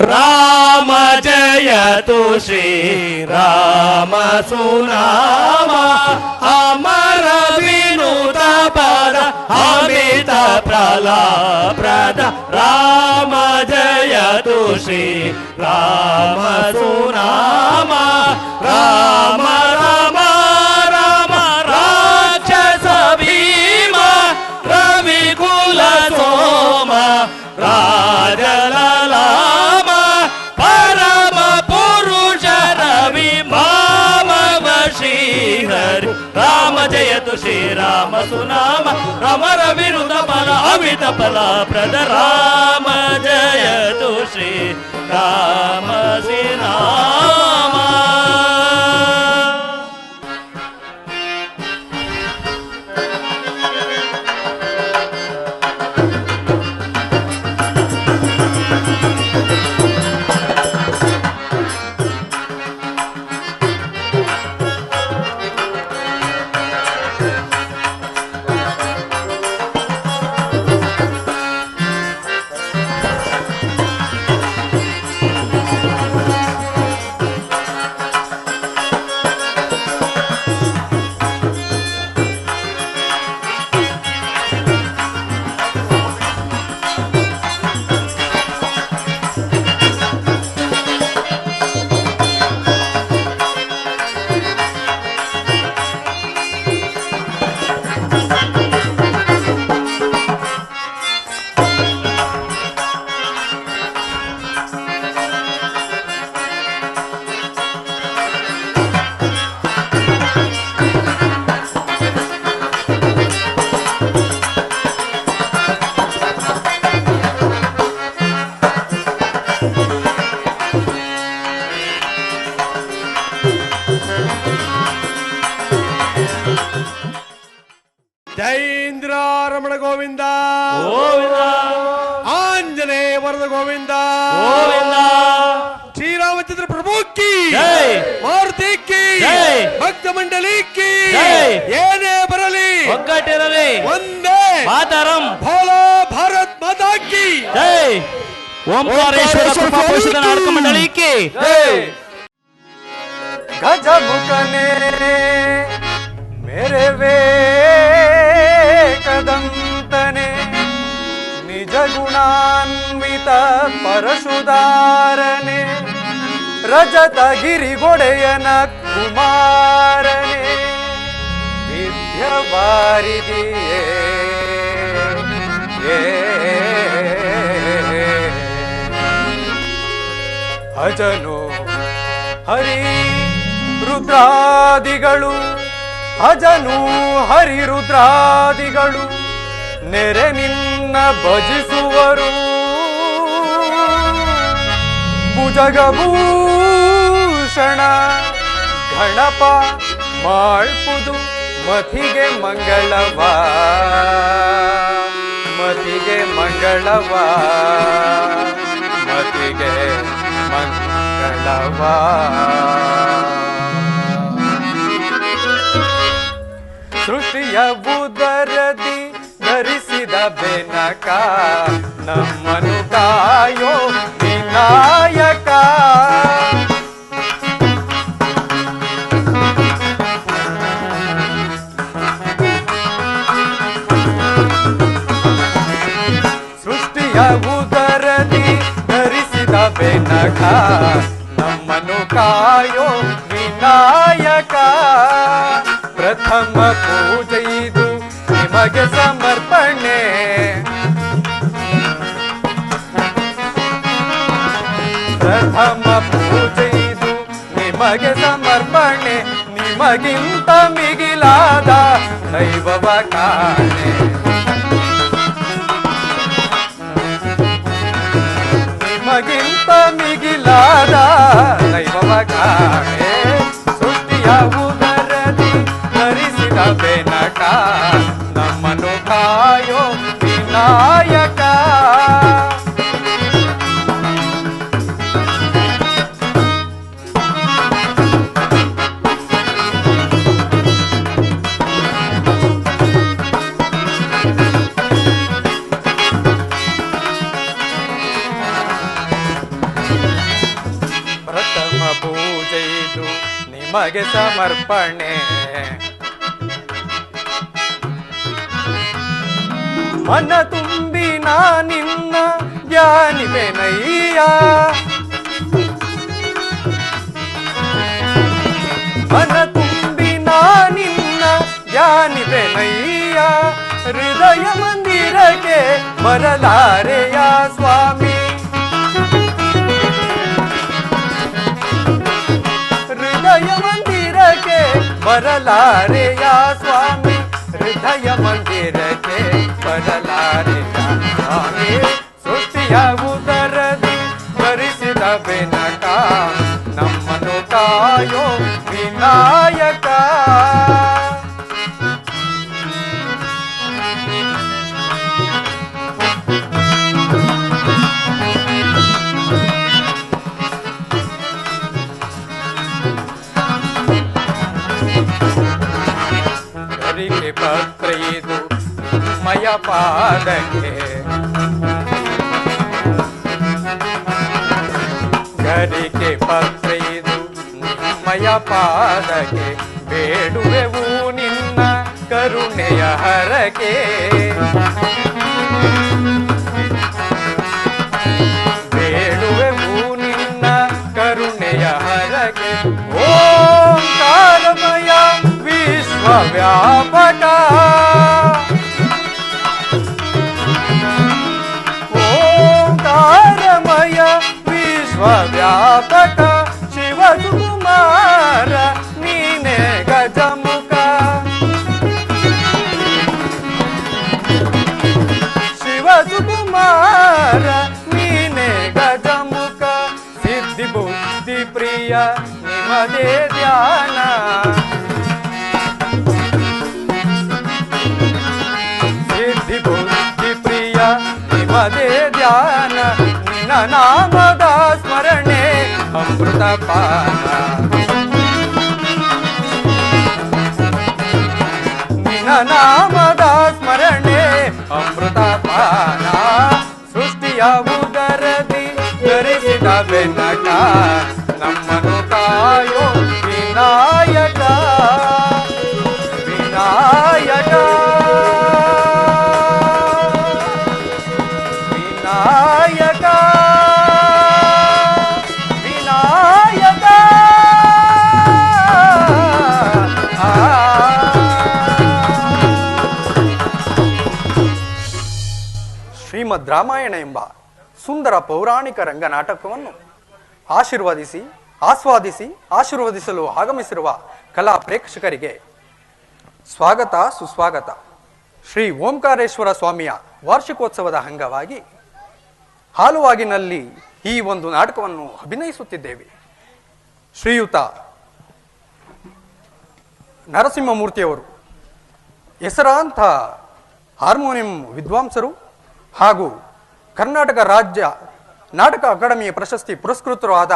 ರಾಮ ಜಯತು ಶ್ರೀರಾಮ ಸುನಾಮ ಅಮರ ವಿನುತ ಪದ ಅಮಿತ ಪ್ರಲಾಪ್ರದ ರಾಮ ಜಯತು ಶ್ರೀರಾಮ ಸುನಾಮ ರಾಮ ರಾಮ ರಾಮ ರಾಕ್ಷಸ ಭೀಮ ರವಿಕುಲ ಸೋಮ ರಾಜಲಲಾಮ ಪರಮ ಪುರುಷ ರವಿ ಮಾಮವ ಶ್ರೀಹರಿ ರಾಮ ಜಯತು ಶ್ರೀರಾಮ ಸುನಾಮ ರಮರ ವಿರುದ್ಧ ಫಲ ಅಮಿತ ಫಲ ಪ್ರದ ರಾಮ ಜಯತು ಶ್ರೀ ರಾಮ ಶ್ರೀರಾಮ. ಜೈಂದ್ರ ರಮಣ ಗೋವಿಂದ ಗೋವಿಂದ ಆಂಜನೇಯ ವರದ ಗೋವಿಂದ ಗೋವಿಂದ ಶ್ರೀರಾಮಚಂದ್ರ ಪ್ರಭು ಕಿ ಜೈ ಮಾರುತಿ ಕಿ ಜೈ ಭಕ್ತ ಮಂಡಲಿ ಕಿ ಜೈ ಏನೇ ಬರಲಿ ಒಗ್ಗಟ್ಟಿರಲಿ ಒಂದೇ ಮಾತರಂ ಭೋಲೋ ಭಾರತ್ ಮಾತಾ ಕಿ ಜೈ ಓಂಕಾರೇಶ್ವರ ಕೃಪಾ ಪೋಷಿತ ನಾಟಕ ಮಂಡಳಿ ಕಿ ಜೈ. ಗಜಮುಖನೇ ಮೇರೆ ವೇಕದಂತನೆ ನಿಜ ಗುಣಾನ್ವಿತ ಪರಶುಧಾರನೆ ರಜತಗಿರಿಗೊಡೆಯನ ಕುಮಾರನೆ ವಿದ್ಯವಾರಿದಿಯೇ ಅಜನು ಹರಿ ರುದ್ರಾದಿಗಳು ಅಜನು ಹರಿ ರುದ್ರಾದಿಗಳು ನೆರೆ ನಿನ್ನ ಭಜಿಸುವರು ಭುಜಗಭೂಷಣ ಗಣಪ ಮಾಡ್ಪುದು ಮತಿಗೆ ಮಂಗಳವ ಮತಿಗೆ ಮಂಗಳವ ಮತಿಗೆ ಮಂಗಳವ ಸೃಷ್ಟಿಯ ಉದರದಿ ಧರಿಸಿದ ಬೆನಕ ನಮ್ಮನು ಕಾಯೋ ವಿನಾಯಕ ಸೃಷ್ಟಿಯ ಉದರದಿ ಧರಿಸಿದ ಬೆನಕ ನಮ್ಮನು ಕಾಯೋ ವಿನಾಯಕ ಪ್ರಥಮ ಪೂಜೆ ಇದು ನಿಮಗೆ ಸಮರ್ಪಣೆ ಪ್ರಥಮ ಪೂಜೆ ಇದು ನಿಮಗೆ ಸಮರ್ಪಣೆ ನಿಮಗಿಂತ ಮಿಗಿಲಾದ ದೈವವ ಕಾಣೆ ನಿಮಗಿಂತ ಮಿಗಿಲಾದ ದೈವವ ಕಾಣೆ ಸೃಷ್ಟಿಯ ಉದರದಿ ಧರಿಸಿದ ಬೆನಕ ನಮ್ಮನು ಕಾಯೋ ವಿನಾಯಕ ನಿಮಗೆ ಸಮರ್ಪಣೆ. ಮನ ತುಂಬಿ ನಾ ನಿನ್ನ ಧ್ಯಾನಿವೆನಯ್ಯ, ಮನ ತುಂಬಿ ನಾ ನಿನ್ನ ಧ್ಯಾನಿವೆನಯ್ಯ. ಹೃದಯ ಮಂದಿರಕ್ಕೆ ಬರಲಾರೆಯ ಸ್ವಾಮಿ, ಹೃದಯ ಮಂದಿರಕ್ಕೆ ಬರಲಾರೆಯ ಸ್ವಾಮಿ, ಹೃದಯ ಮಂದಿರಕ್ಕೆ ಬರಲಾರೆಯ ಸ್ವಾಮಿ. ಸೃಷ್ಟಿಯ ಉದರದಿ ಧರಿಸಿದ ಬೆನಕ ನಮ್ಮನ್ನು ಕಾಯೋ ವಿನಾಯಕ. ಗರಿಗೆ ಪತ್ರ ಇದು ಮಯ ಪಾದಕ್ಕೆ, ಗರಿಗೆ ಪತ್ರ ಇದು ಮಯ ಪಾದಕ್ಕೆ. ಬೇಡುವೆವು ನಿನ್ನ ಕರುಣೆಯ ಹರಕೆ, ಬೇಡುವೆವು ನಿನ್ನ ಕರುಣೆಯ ಹರಕೆ. ಓಂಕಾರಮಯ ವಿಶ್ವವ್ಯಾಪಕ, ಓಂಕಾರಮಯ ವಿಶ್ವವ್ಯಾಪಕ. ಶಿವಸುಕುಮಾರ ನೀನೆ ಗಜಮುಖ, ಶಿವಸುಕುಮಾರ ನೀನೆ ಗಜಮುಖ. ಸಿದ್ಧಿ ಬುದ್ಧಿ ಪ್ರಿಯ ನಿಮ್ಮದೇ ಧ್ಯಾನ, ಸಿದ್ಧಿ ಬುದ್ಧಿ ಪ್ರಿಯ ನಿಮ್ಮದೇ ಧ್ಯಾನ. ನಿನ್ನ ನಾಮದ ಸ್ಮರಣೆ ಅಮೃತ ಪಾನ, ನಿನ್ನ ನಾಮದ ಸ್ಮರಣೆ ಅಮೃತ ಪಾನ. ಸೃಷ್ಟಿಯ ಉದರದಿ ಧರಿಸಿದ ಬೆನಕ ನಮ್ಮನ್ನು ಕಾಯೋ ವಿನಾಯಕ, ವಿನಾಯಕ, ವಿನಾಯಕ, ವಿನಾಯಕ. ಶ್ರೀಮದ್ ರಾಮಾಯಣ ಎಂಬ ಸುಂದರ ಪೌರಾಣಿಕ ರಂಗನಾಟಕವನ್ನು ಆಶೀರ್ವದಿಸಿ ಆಸ್ವಾದಿಸಿ ಆಶೀರ್ವದಿಸಲು ಆಗಮಿಸಿರುವ ಕಲಾ ಪ್ರೇಕ್ಷಕರಿಗೆ ಸ್ವಾಗತ ಸುಸ್ವಾಗತ. ಶ್ರೀ ಓಂಕಾರೇಶ್ವರ ಸ್ವಾಮಿಯ ವಾರ್ಷಿಕೋತ್ಸವದ ಅಂಗವಾಗಿ ಹಾಲುವಾಗಿನಲ್ಲಿ ಈ ಒಂದು ನಾಟಕವನ್ನು ಅಭಿನಯಿಸುತ್ತಿದ್ದೇವೆ. ಶ್ರೀಯುತ ನರಸಿಂಹಮೂರ್ತಿಯವರು ಹೆಸರಾಂತ ಹಾರ್ಮೋನಿಯಂ ವಿದ್ವಾಂಸರು ಹಾಗೂ ಕರ್ನಾಟಕ ರಾಜ್ಯ ನಾಟಕ ಅಕಾಡೆಮಿಯ ಪ್ರಶಸ್ತಿ ಪುರಸ್ಕೃತರು ಆದ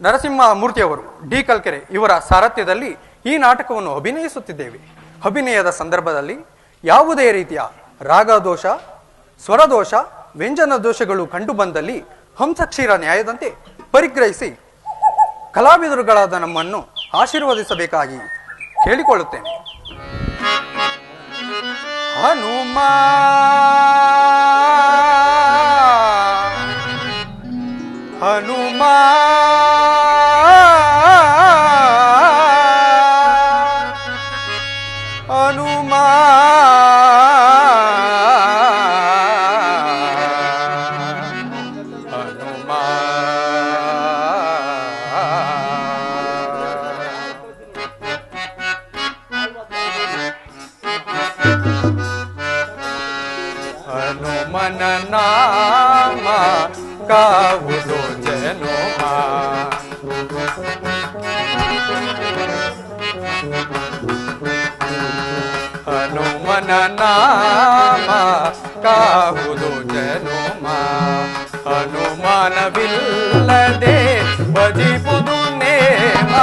ನರಸಿಂಹಮೂರ್ತಿಯವರು ಡಿ ಕಲ್ಕೆರೆ ಇವರ ಸಾರಥ್ಯದಲ್ಲಿ ಈ ನಾಟಕವನ್ನು ಅಭಿನಯಿಸುತ್ತಿದ್ದೇವೆ. ಅಭಿನಯದ ಸಂದರ್ಭದಲ್ಲಿ ಯಾವುದೇ ರೀತಿಯ ರಾಗದೋಷ, ಸ್ವರದೋಷ, ವ್ಯಂಜನ ದೋಷಗಳು ಕಂಡುಬಂದಲ್ಲಿ ಹಂಸಕ್ಷೀರ ನ್ಯಾಯದಂತೆ ಪರಿಗ್ರಹಿಸಿ ಕಲಾವಿದರುಗಳಾದ ನಮ್ಮನ್ನು ಆಶೀರ್ವದಿಸಬೇಕಾಗಿ ಕೇಳಿಕೊಳ್ಳುತ್ತೇನೆ. ಹನುಮ ಹನುಮ ಹನುಮ ಹನುಮ ಹನುಮನ ನಾಮ ಕಾವುದು ಜನೋಮ, ಹನುಮನ ನಾಮ ಕಾವುದು ಜನೋಮ. ಹನುಮಾನವಿಲ್ಲದೆ ಭಜಿಪುದು ನೇಮ,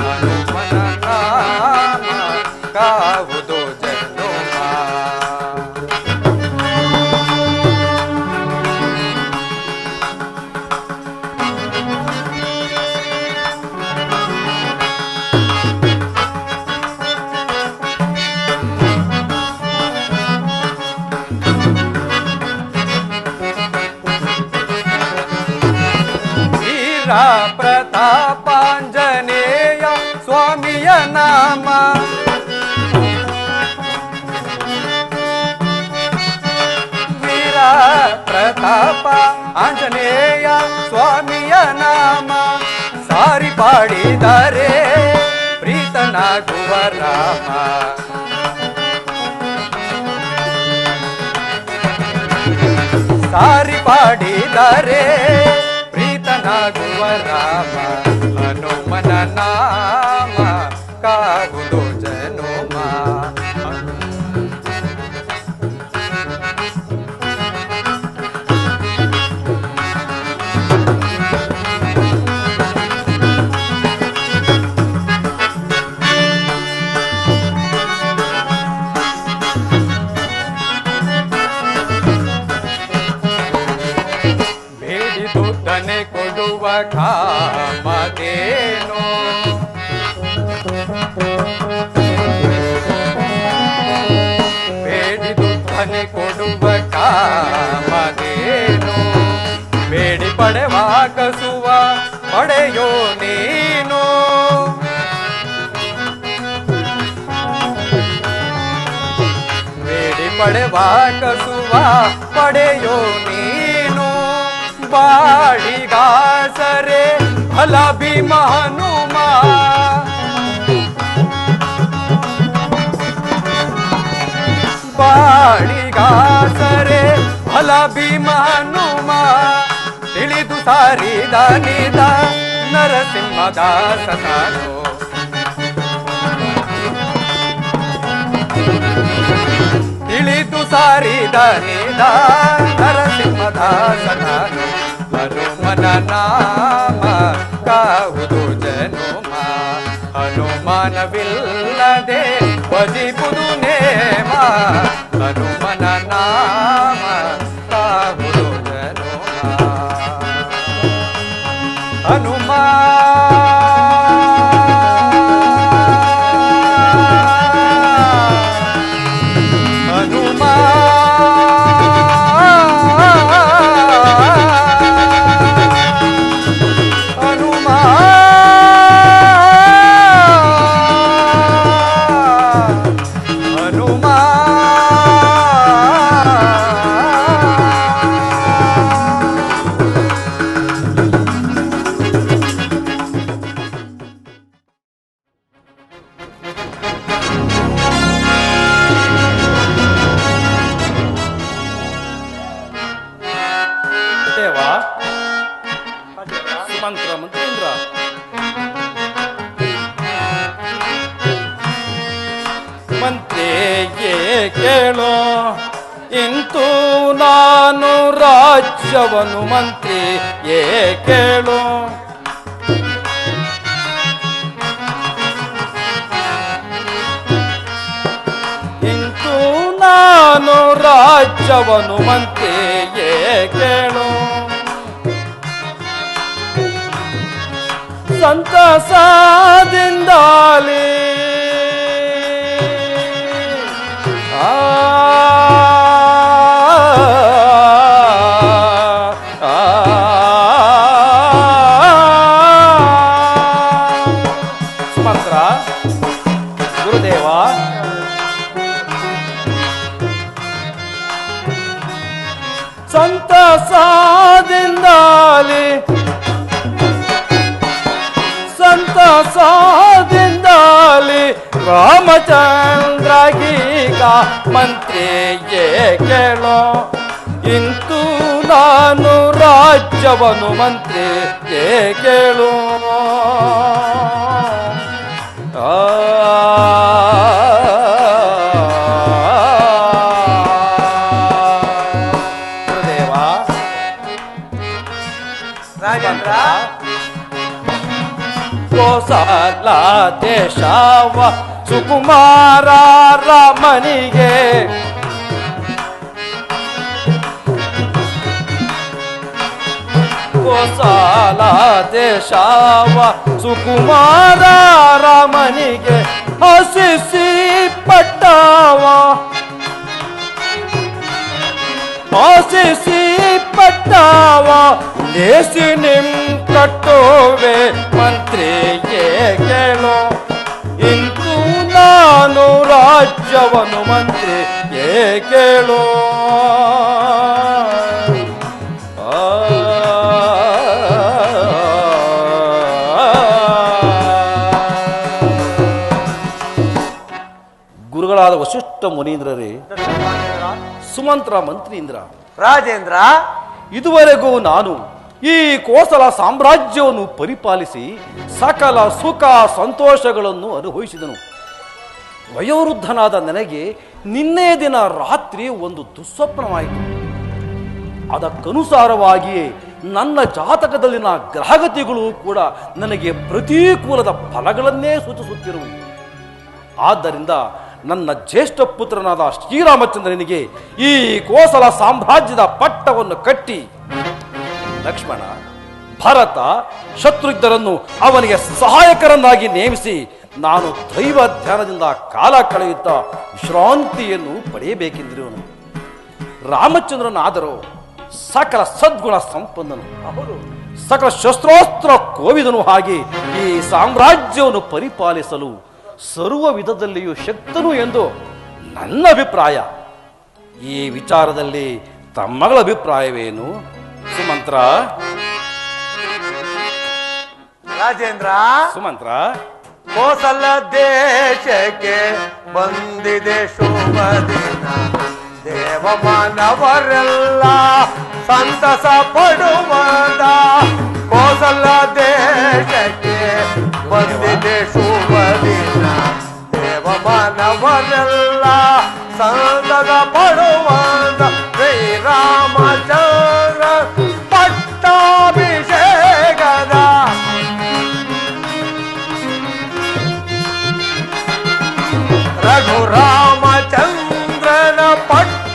ಹನುಮನ ನಾಮ ಕಾವುದು ಜನೋಮ. ವೀರ ಪ್ರತಾಪಾಂಜನೇಯ ಸ್ವಾಮಿಯ ನಾಮ. ವೀರ ಪ್ರತಾಪ ಆಂಜನೇಯ ಸ್ವಾಮಿಯ ನಾಮ ಸಾರಿ ಪಾಡಿದರೆ ಪ್ರೀತನಾಗುವ ರಾಮ. ಸಾರಿ ಪಾಡಿದರೆ ಪ್ರೀತನಾಗುವ ರಾಮ. ಹನುಮನ ನಾಮ ಕಾವುದು ಜನುಮ. ಬೇಡಿದುದನೆ ಕೊಡುವ ಕಾಮಧೇನು. ಬೇಡಿದುದನೆ ಕೊಡುವ ಕಾಮಧೇನು. ಬೇಡಿ ಪಡೆವ ಕಸುವ ಪಡೆಯೋ ನೀನು. ಬೇಡಿ ಪಡೆವ ಕಸುವ ಪಡೆಯೋ ನೀನು. ಬಾಳಿಗಾಸರೆ ಫಲ ಭೀಮ ಹನುಮ. ಬಾಳಿಗಾಸರೆ ಫಲ ಭೀಮ ಹನುಮ. ತಿಳಿದು ಸಾರಿದ ನಿದ ನರಸಿಂಹದಾಸ ನಾನು. ತಿಳಿದು ಸಾರಿದ ನಿದ ನರಸಿಂಹದಾಸ ನಾನು. ಹನುಮನ ನಾಮ ಕಾವುದು ಜನುಮ. ಹನುಮಾನವಿಲ್ಲದೆ ಭಜಿಪುದು ನೇಮ. ಹನುಮನ ನಾಮ ಕಾವುದು ಜನುಮ. ಹನುಮ ಮಂತ್ರ ಮಂತ್ರೇಂದ್ರ ಮಂತ್ರಿಯೇ ಕೇಳೋ ಇಂತು ನಾನು ರಾಜ್ಯವನ್ನು ಮಂತ್ರಿಯೇ ಕೇಳೋ. ಇಂತು ನಾನು ರಾಜ್ಯವನ್ನು ಮಂತ್ರಿಯೇ ಕೇಳೋ. ಸಂತಸದಿಂದಾಲಿ ಸುಮಂತ್ರ ಗುರುದೇವ ಸಂತಸದಿಂದಾಲಿ ಸಂತಸದಿಂದಾಲಿ ರಾಮಚಂದ್ರಗೀಗ ಮಂತ್ರಿಯೇ ಕೇಳೋ. ಇಂತು ನಾನು ರಾಜ್ಯವನ್ನು ಮಂತ್ರಿಯೇ ಕೇಳೋ. ಗುರುದೇವ ರಾಜೇಂದ್ರ ಕೋಸಲ ದೇಶವ ಸುಕುಮಾರ ರಾಮನಿಗೆ ಕೋಸಲ ದೇಶವ ಸುಕುಮಾರ ರಾಮನಿಗೆ ಹಸಿಸಿ ಪಟ್ಟವ ಆಶಿಸಿ ಪಟ್ಟವ ದೇಸಿ ನಿಮ್ ಕಟ್ಟೋವೆ ಮಂತ್ರಿಗೆ ಕೇಳೋ ಇಂದು ನಾನು ರಾಜ್ಯವನ್ನು ಮಂತ್ರಿಗೆ ಕೇಳೋ ಗುರುಗಳಾದ ವಶಿಷ್ಠ ಮುನೀಂದ್ರರೇ, ಸುಮಂತ್ರ ಮಂತ್ರೀಂದ್ರ, ರಾಜೇಂದ್ರ, ಇದುವರೆಗೂ ನಾನು ಈ ಕೋಸಲ ಸಾಮ್ರಾಜ್ಯವನ್ನು ಪರಿಪಾಲಿಸಿ ಸಕಲ ಸುಖ ಸಂತೋಷಗಳನ್ನು ಅನುಭವಿಸಿದನು. ವಯೋವೃದ್ಧನಾದ ನನಗೆ ನಿನ್ನೆ ದಿನ ರಾತ್ರಿ ಒಂದು ದುಸ್ವಪ್ನವಾಯಿತು. ಅದಕ್ಕನುಸಾರವಾಗಿಯೇ ನನ್ನ ಜಾತಕದಲ್ಲಿನ ಗ್ರಹಗತಿಗಳು ಕೂಡ ನನಗೆ ಪ್ರತಿಕೂಲದ ಫಲಗಳನ್ನೇ ಸೂಚಿಸುತ್ತಿರುವು. ಆದ್ದರಿಂದ ನನ್ನ ಜ್ಯೇಷ್ಠ ಪುತ್ರನಾದ ಶ್ರೀರಾಮಚಂದ್ರನಿಗೆ ಈ ಕೋಸಲ ಸಾಮ್ರಾಜ್ಯದ ಪಟ್ಟವನ್ನು ಕಟ್ಟಿ ಲಕ್ಷ್ಮಣ, ಭರತ, ಶತ್ರುಘ್ನರನ್ನು ಅವನಿಗೆ ಸಹಾಯಕರನ್ನಾಗಿ ನೇಮಿಸಿ ನಾನು ದೈವ ಧ್ಯಾನದಿಂದ ಕಾಲ ಕಳೆಯುತ್ತಾ ವಿಶ್ರಾಂತಿಯನ್ನು ಪಡೆಯಬೇಕೆಂದಿರುವನು. ರಾಮಚಂದ್ರನಾದರೂ ಸಕಲ ಸದ್ಗುಣ ಸಂಪನ್ನನು, ಸಕಲ ಶಸ್ತ್ರಾಸ್ತ್ರ ಕೋವಿದನು. ಹಾಗೆ ಈ ಸಾಮ್ರಾಜ್ಯವನ್ನು ಪರಿಪಾಲಿಸಲು ಸರ್ವ ವಿಧದಲ್ಲಿಯೂ ಶಕ್ತನು ಎಂದು ನನ್ನ ಅಭಿಪ್ರಾಯ. ಈ ವಿಚಾರದಲ್ಲಿ ತಮ್ಮಗಳ ಅಭಿಪ್ರಾಯವೇನು? ಸುಮಂತ್ರ, ರಾಜೇಂದ್ರ, ಸುಮಂತ್ರ, ಕೋಸಲ ದೇಶಕ್ಕೆ ಬಂದಿದೆ ಶುಭ ದಿನ. ದೇವಮಾನವರೆಲ್ಲ ಸಂತಸ ಪಡುವದ. ಕೋಸಲ ದೇಶಕ್ಕೆ ಬಂದಿದೆ ಶುಭ ದಿನ. ದೇವಮಾನವರೆಲ್ಲ ಸಂತಸ ಪಡುವದ. ಶ್ರೀರಾಮಚಂದ್ರ ಪಟ್ಟಾಭಿಷೇಕದ ರಘುರಾಮಚಂದ್ರನ ಪಟ್ಟಾಭಿಷೇಕದ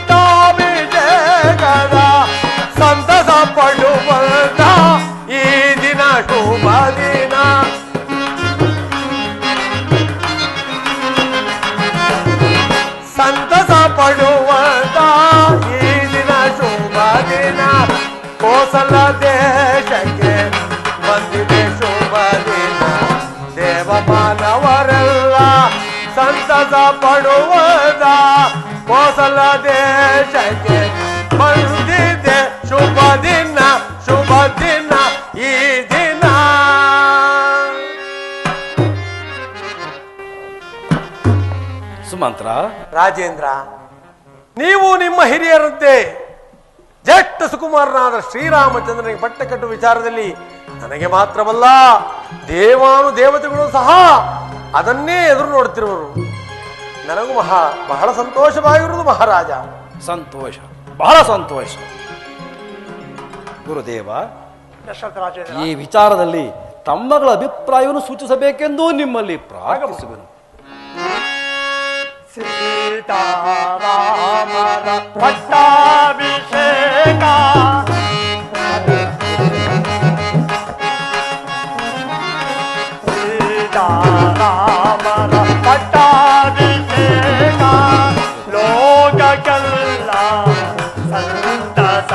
ಸಂತಸ ಪಡುವಂತ ಈ ದಿನ ಶುಭ ದಿನ. ಸಂತಸ ಪಡುವಂತ ಈ ದಿನ ಶುಭ ದಿನ. ಕೋಸಲ ದೇಶಕ್ಕೆ ಬಂದಿದೆ ಶುಭ ದಿನ. ದೇವಮಾನವರೆಲ್ಲ ಸಂತಸ ಪಡುವದ. ಕೋಸಲ ದೇಶಕ್ಕೆ ಬಂದಿದೆ ಶುಭ ದಿನ, ಶುಭ ದಿನ ಈ ದಿನ. ಸುಮಂತ್ರ, ರಾಜೇಂದ್ರ, ನೀವು ನಿಮ್ಮ ಹಿರಿಯರಂತೆ ಜ್ಯೇಷ್ಠ ಸುಕುಮಾರನಾದ ಶ್ರೀರಾಮಚಂದ್ರನಿಗೆ ಪಟ್ಟ ಕಟ್ಟುವ ವಿಚಾರದಲ್ಲಿ ನನಗೆ ಮಾತ್ರವಲ್ಲ ದೇವಾನು ದೇವತೆಗಳು ಸಹ ಅದನ್ನೇ ಎದುರು ನೋಡುತ್ತಿರುವರು. ನನಗೂ ಬಹಳ ಸಂತೋಷವಾಗಿರುವುದು ಮಹಾರಾಜ. ಸಂತೋಷ, ಬಹಳ ಸಂತೋಷ. ಗುರುದೇವ, ಈ ವಿಚಾರದಲ್ಲಿ ತಮ್ಮಗಳ ಅಭಿಪ್ರಾಯವನ್ನು ಸೂಚಿಸಬೇಕೆಂದು ನಿಮ್ಮಲ್ಲಿ ಪ್ರಾರಂಭಿಸುವೆನು. ಸೀತಾರಾಮರ ಪಟ್ಟಾಭಿಷೇಕ ಸೀತಾರಾಮರ ಪಟ್ಟಾಭಿಷೇಕ ಲೋಕಕ್ಕೆಲ್ಲ ಸಂತಸ.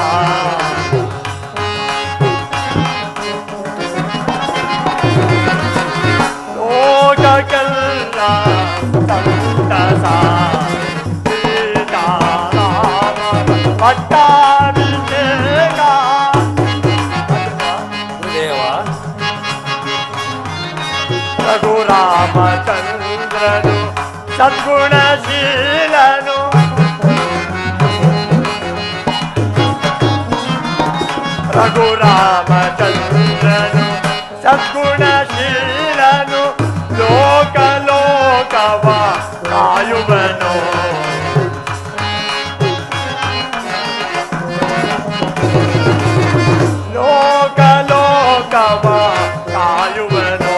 ಲೋಕಕ್ಕೆಲ್ಲ ಸಂತಸ. ಸೀತಾರಾಮರ ಪಟ್ಟಾಭಿಷೇಕ. ದೇವ, ರಘುರಾಮಚಂದ್ರನು ಸದ್ಗುಣಶೀಲನು. ರಘುರಾಮಚಂದ್ರನು ಸದ್ಗುಣಶೀಲನು. ಲೋಕ ಲೋಕವ ಕಾಯುವನು. ಲೋಕ ಲೋಕವ ಕಾಯುವನು.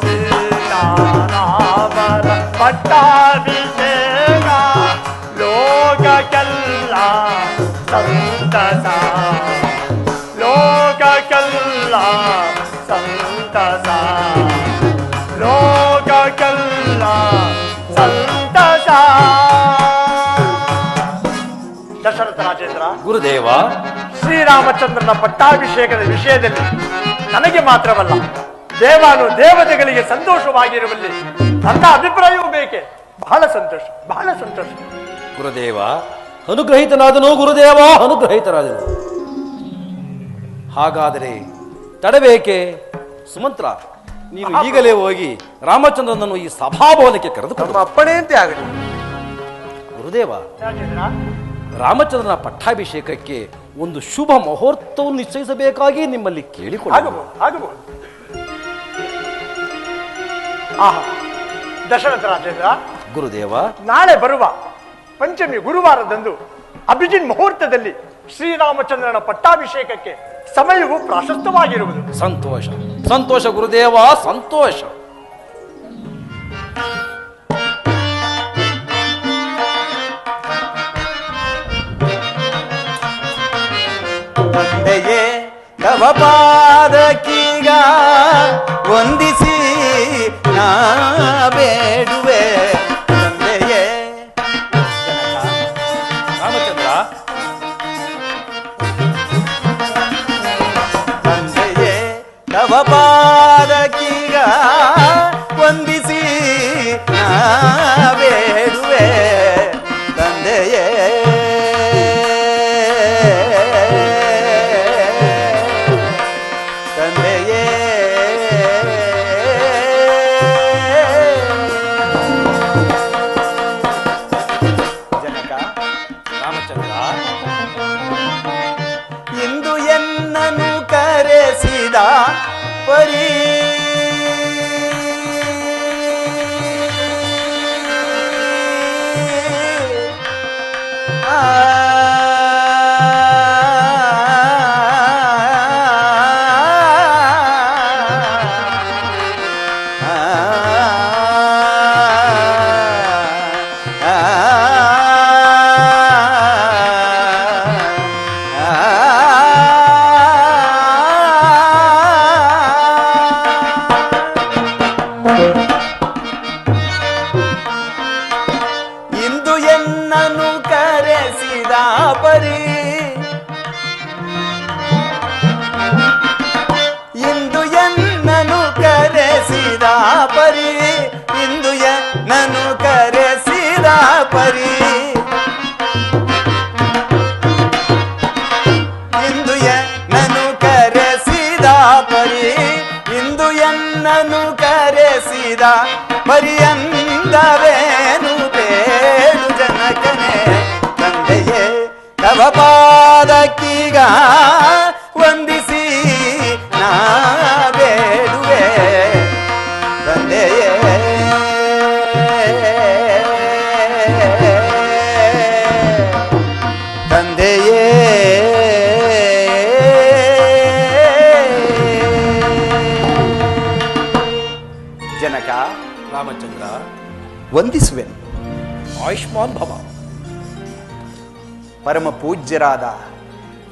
ಸೀತಾರಾಮರ ಪಟ್ಟಾಭಿಷೇಕ ಲೋಕಕ್ಕೆಲ್ಲ ಸಂತಸ. ಲೋಕಕ್ಕೆಲ್ಲ ಸಂತಸ. ಲೋಕಕ್ಕೆಲ್ಲ ಸಂತಸ. ದಶರಥ ರಾಜೇಂದ್ರ, ಗುರುದೇವ, ಶ್ರೀರಾಮಚಂದ್ರನ ಪಟ್ಟಾಭಿಷೇಕದ ವಿಷಯದಲ್ಲಿ ನನಗೆ ಮಾತ್ರವಲ್ಲ, ದೇವಾನು ದೇವತೆಗಳಿಗೆ ಸಂತೋಷವಾಗಿರುವಲ್ಲಿ ನನ್ನ ಅಭಿಪ್ರಾಯವೂ ಬೇಕೆ. ಬಹಳ ಸಂತೋಷ, ಬಹಳ ಸಂತೋಷ. ಗುರುದೇವ ಅನುಗ್ರಹಿತನಾದನು, ಗುರುದೇವ ಅನುಗ್ರಹಿತನಾದನು. ಹಾಗಾದರೆ ತಡಬೇಕೆ? ಸುಮಂತ್ರ, ನೀನು ಈಗಲೇ ಹೋಗಿ ರಾಮಚಂದ್ರನನ್ನು ಈ ಸಭಾಭವನಕ್ಕೆ ಕರೆದುಕೊಂಡು ನಮ್ಮ ಅಪ್ಪಣೆಯಂತೆ ಆಗಲಿ. ಗುರುದೇವ, ರಾಮಚಂದ್ರನ ಪಟ್ಟಾಭಿಷೇಕಕ್ಕೆ ಒಂದು ಶುಭ ಮುಹೂರ್ತವನ್ನು ನಿಶ್ಚಯಿಸಬೇಕಾಗಿ ನಿಮ್ಮಲ್ಲಿ ಕೇಳಿಕೊಳ್ಳ. ಆಗಬಹುದು. ಆಹಾ, ದಶರಥ ರಾಜೇಂದ್ರ, ಗುರುದೇವ, ನಾಳೆ ಬರುವ ಪಂಚಮಿ ಗುರುವಾರದಂದು ಅಭಿಜಿನ್ ಮುಹೂರ್ತದಲ್ಲಿ ಶ್ರೀರಾಮಚಂದ್ರನ ಪಟ್ಟಾಭಿಷೇಕಕ್ಕೆ ಸಮಯವು ಪ್ರಾಶಸ್ತವಾಗಿರುವುದು. ಸಂತೋಷ, ಸಂತೋಷ ಗುರುದೇವ, ಸಂತೋಷ. ತಂದೆಯೇ ತವ ಪಾದಕ್ಕೀಗ ವಂದಿಸಿ ನಾ ಬೇಡುವೆ. ತಂದೆಯೇ ರಾಮಚಂದ್ರ, ತಂದೆಯೇ ತವ ಪಾದಕ್ಕೀಗ ವಂದಿಸಿ ನಾ ಬೇಡುವೆ. ತಂದೆಯೇ ಇಂದು ಎನ್ನನು ಕರೆಸಿದ ಪರಿ ಇಂದು ಎನ್ನನು ಕರೆಸಿದ ಪರಿ, ಇಂದು ಎನ್ನನು ಕರೆಸಿದ ಪರಿ, ಇಂದು ಎನ್ನನು ಕರೆಸಿದ ಪರಿ, ಇಂದು ಎನ್ನನು ಕರೆಸಿದ ಪರಿ, ಇಂದು ಎನ್ನನು ಕರೆಸಿದ ಪರಿಯಂದವೇನು ಬೇಡು ಜನಕನೇ. ತಂದೆಯೇ ತವ ಪಾದಕ್ಕೀಗ ವಂದಿಸಿ ನಾ ಬೇಡುವೆ. ತಂದೆಯೇ ತಂದೆಯೇ ಜನಕ, ರಾಮಚಂದ್ರ, ವಂದಿಸುವೆನು. ಆಯುಷ್ಮಾನ್ ಭವ. ಪರಮ ಪೂಜ್ಯರಾದ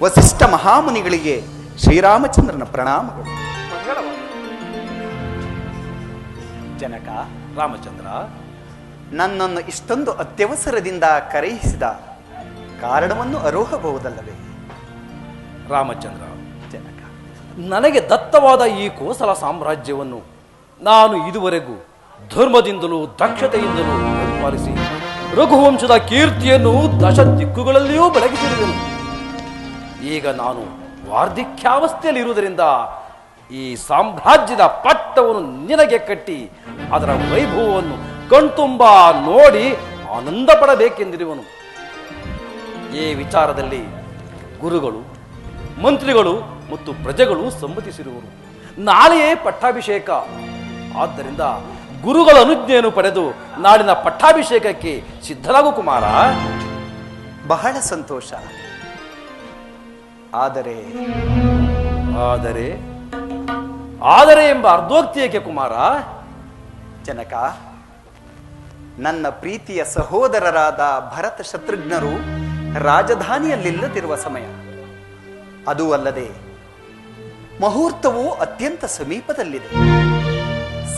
ವಸಿಷ್ಠ ಮಹಾಮುನಿಗಳಿಗೆ ಶ್ರೀರಾಮಚಂದ್ರನ ಪ್ರಣಾಮಗಳು. ಜನಕ, ರಾಮಚಂದ್ರ, ನನ್ನನ್ನು ಇಷ್ಟೊಂದು ಅತ್ಯವಸರದಿಂದ ಕರೆಯಿಸಿದ ಕಾರಣವನ್ನು ಅರೋಹಬಹುದಲ್ಲವೇ? ರಾಮಚಂದ್ರ, ಜನಕ, ನನಗೆ ದತ್ತವಾದ ಈ ಕೋಸಲ ಸಾಮ್ರಾಜ್ಯವನ್ನು ನಾನು ಇದುವರೆಗೂ ಧರ್ಮದಿಂದಲೂ ದಕ್ಷತೆಯಿಂದಲೂ ಪರಿಪಾಲಿಸಿ ರಘುವಂಶದ ಕೀರ್ತಿಯನ್ನು ದಶ ದಿಕ್ಕುಗಳಲ್ಲಿಯೂ ಬೆಳಗಿಸಿರುವೆನು. ಈಗ ನಾನು ವಾರ್ಧಿಕ್ಯಾವಸ್ಥೆಯಲ್ಲಿರುವುದರಿಂದ ಈ ಸಾಮ್ರಾಜ್ಯದ ಪಟ್ಟವನ್ನು ನಿನಗೆ ಕಟ್ಟಿ ಅದರ ವೈಭವವನ್ನು ಕಣ್ತುಂಬ ನೋಡಿ ಆನಂದ ಪಡಬೇಕೆಂದಿರುವನು. ಈ ವಿಚಾರದಲ್ಲಿ ಗುರುಗಳು, ಮಂತ್ರಿಗಳು ಮತ್ತು ಪ್ರಜೆಗಳು ಸಮ್ಮತಿಸಿರುವರು. ನಾಳೆಯೇ ಪಟ್ಟಾಭಿಷೇಕ. ಆದ್ದರಿಂದ ಗುರುಗಳ ಅನುಜ್ಞೆಯನ್ನು ಪಡೆದು ನಾಡಿನ ಪಟ್ಟಾಭಿಷೇಕಕ್ಕೆ ಸಿದ್ಧರಾಗು ಕುಮಾರ. ಬಹಳ ಸಂತೋಷ. ಆದರೆ ಆದರೆ ಆದರೆ ಎಂಬ ಅರ್ಧೋಕ್ತಿ ಏಕೆ ಕುಮಾರ? ಜನಕ, ನನ್ನ ಪ್ರೀತಿಯ ಸಹೋದರರಾದ ಭರತ ಶತ್ರುಘ್ನರು ರಾಜಧಾನಿಯಲ್ಲಿಲ್ಲದಿರುವ ಸಮಯ. ಅದೂ ಅಲ್ಲದೆ ಮುಹೂರ್ತವು ಅತ್ಯಂತ ಸಮೀಪದಲ್ಲಿದೆ.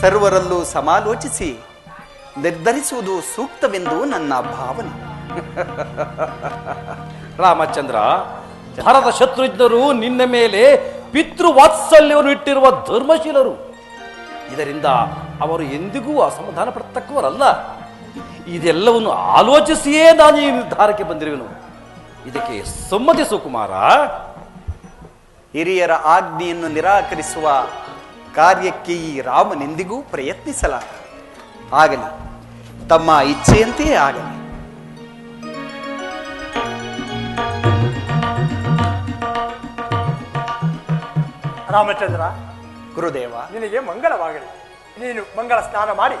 ಸರ್ವರಲ್ಲೂ ಸಮಾಲೋಚಿಸಿ ನಿರ್ಧರಿಸುವುದು ಸೂಕ್ತವೆಂದು ನನ್ನ ಭಾವನೆ. ರಾಮಚಂದ್ರ, ಭರತ ಶತ್ರುಘ್ನರು ನಿನ್ನ ಮೇಲೆ ಪಿತೃವಾತ್ಸಲ್ಯವನ್ನು ಇಟ್ಟಿರುವ ಧರ್ಮಶೀಲರು. ಇದರಿಂದ ಅವರು ಎಂದಿಗೂ ಅಸಮಾಧಾನ ಪಡತಕ್ಕವರಲ್ಲ. ಇದೆಲ್ಲವನ್ನು ಆಲೋಚಿಸಿಯೇ ನಾನು ಈ ನಿರ್ಧಾರಕ್ಕೆ ಬಂದಿರುವೆನು. ಇದಕ್ಕೆ ಸಮ್ಮತಿಸು ಕುಮಾರ. ಹಿರಿಯರ ಆಜ್ಞೆಯನ್ನು ನಿರಾಕರಿಸುವ ಕಾರ್ಯಕ್ಕೆ ಈ ರಾಮನೆಂದಿಗೂ ಪ್ರಯತ್ನಿಸಲಾರ. ಆಗಲಿ, ತಮ್ಮ ಇಚ್ಛೆಯಂತೆಯೇ ಆಗಲಿ. ರಾಮಚಂದ್ರ, ಗುರುದೇವ, ನಿನಗೆ ಮಂಗಳವಾಗಲಿ. ನೀನು ಮಂಗಳ ಸ್ನಾನ ಮಾಡಿ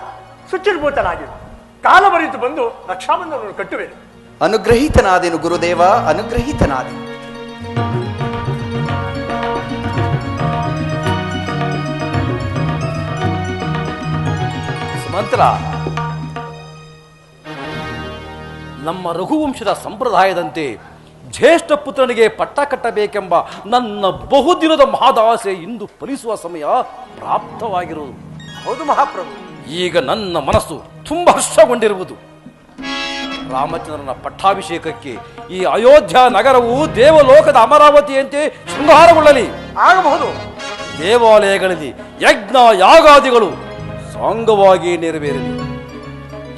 ಶುಚಿರ್ಭೂತನಾಗಿ ಕಾಲವರಿತು ಬಂದು ರಕ್ಷಾಬಂಧನವನ್ನು ಕಟ್ಟುವೆನು. ಅನುಗ್ರಹಿತನಾದೆನು ಗುರುದೇವ, ಅನುಗ್ರಹಿತನಾದೆನು. ಸುಮಂತ್ರ, ನಮ್ಮ ರಘುವಂಶದ ಸಂಪ್ರದಾಯದಂತೆ ಜ್ಯೇಷ್ಠ ಪುತ್ರನಿಗೆ ಪಟ್ಟ ಕಟ್ಟಬೇಕೆಂಬ ನನ್ನ ಬಹುದಿನದ ಮಹದಾಸೆ ಇಂದು ಫಲಿಸುವ ಸಮಯ ಪ್ರಾಪ್ತವಾಗಿರುವುದು. ಹೌದು ಮಹಾಪ್ರಭು. ಈಗ ನನ್ನ ಮನಸ್ಸು ತುಂಬ ಹರ್ಷಗೊಂಡಿರುವುದು. ರಾಮಚಂದ್ರನ ಪಟ್ಟಾಭಿಷೇಕಕ್ಕೆ ಈ ಅಯೋಧ್ಯ ನಗರವು ದೇವಲೋಕದ ಅಮರಾವತಿಯಂತೆ ಶೃಂಗಾರಗೊಳ್ಳಲಿ. ಆಗಬಹುದು. ದೇವಾಲಯಗಳಲ್ಲಿ ಯಜ್ಞ ಯಾಗಾದಿಗಳು ಸಾಂಗವಾಗಿ ನೆರವೇರಲಿ.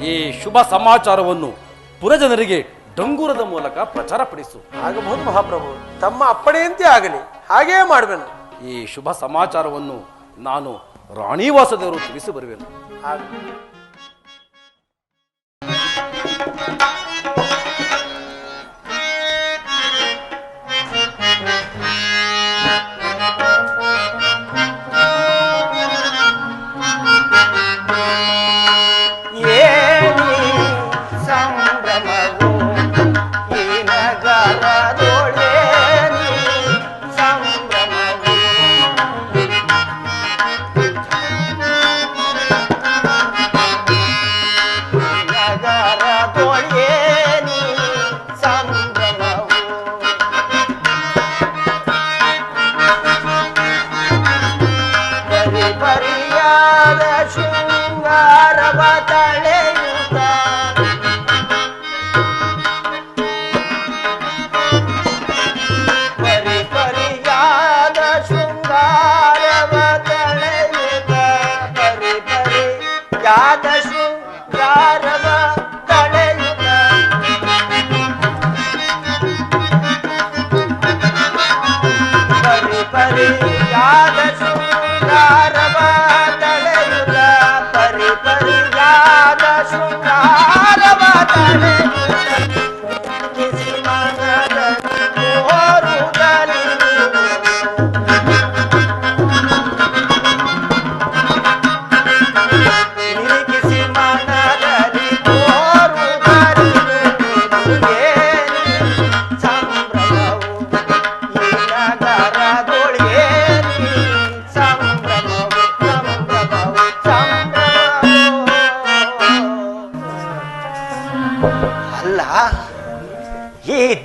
ಈ ಶುಭ ಸಮಾಚಾರವನ್ನು ಪುರಜನರಿಗೆ ಡಂಗೂರದ ಮೂಲಕ ಪ್ರಚಾರಪಡಿಸು. ಆಗಬಹುದು ಮಹಾಪ್ರಭು. ತಮ್ಮ ಅಪ್ಪಣೆಯಂತೆ ಆಗಲಿ, ಹಾಗೇ ಮಾಡುವೆನು. ಈ ಶುಭ ಸಮಾಚಾರವನ್ನು ನಾನು ರಾಣಿವಾಸದವರು ತಿಳಿಸಿ ಬರುವೆನು.